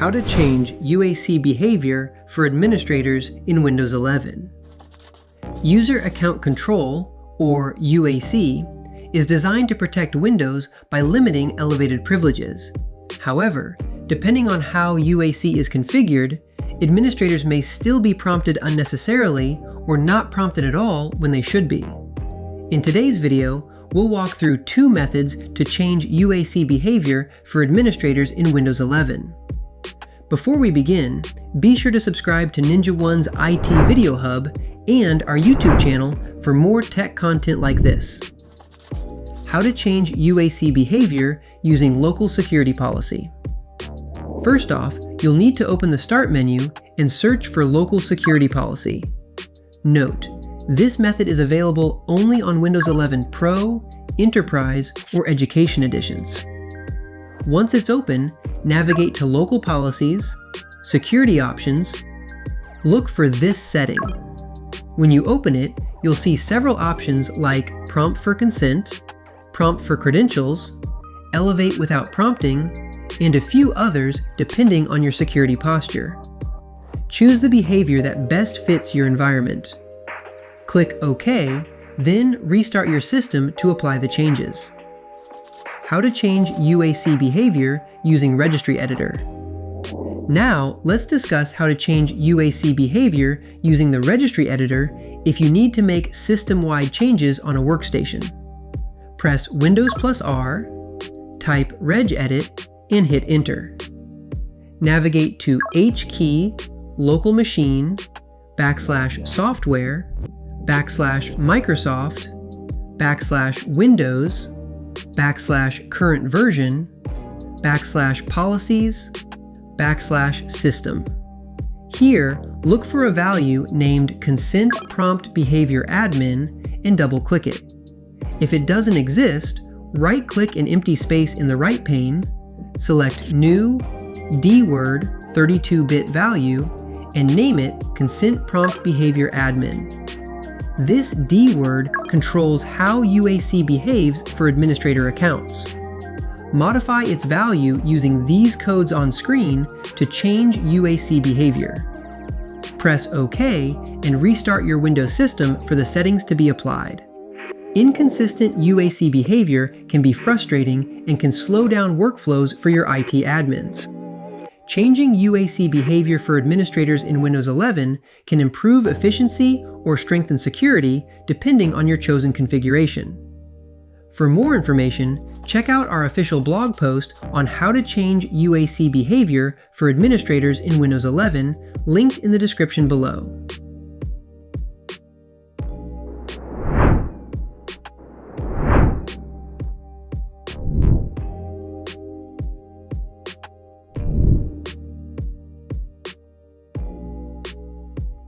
How to change UAC behavior for administrators in Windows 11. User Account Control, or UAC, is designed to protect Windows by limiting elevated privileges. However, depending on how UAC is configured, administrators may still be prompted unnecessarily or not prompted at all when they should be. In today's video, we'll walk through two methods to change UAC behavior for administrators in Windows 11. Before we begin, be sure to subscribe to NinjaOne's IT Video Hub and our YouTube channel for more tech content like this. How to change UAC behavior using local security policy. First off, you'll need to open the Start menu and search for Local Security Policy. Note, this method is available only on Windows 11 Pro, Enterprise, or Education editions. Once it's open, navigate to Local Policies, Security Options, look for this setting. When you open it, you'll see several options like Prompt for Consent, Prompt for Credentials, Elevate Without Prompting, and a few others depending on your security posture. Choose the behavior that best fits your environment. Click OK, then restart your system to apply the changes. How to change UAC behavior using Registry Editor. Now, let's discuss how to change UAC behavior using the Registry Editor if you need to make system-wide changes on a workstation. Press Windows+R, type regedit, and hit Enter. Navigate to H-key, local machine, /software, /Microsoft, /Windows, /current version, /policies, /system. Here, look for a value named Consent Prompt Behavior Admin and double-click it. If it doesn't exist, right-click an empty space in the right pane, select New, DWORD 32-bit value, and name it Consent Prompt Behavior Admin. This DWORD controls how UAC behaves for administrator accounts. Modify its value using these codes on screen to change UAC behavior. Press OK and restart your Windows system for the settings to be applied. Inconsistent UAC behavior can be frustrating and can slow down workflows for your IT admins. Changing UAC behavior for administrators in Windows 11 can improve efficiency or strengthen security depending on your chosen configuration. For more information, check out our official blog post on how to change UAC behavior for administrators in Windows 11, linked in the description below.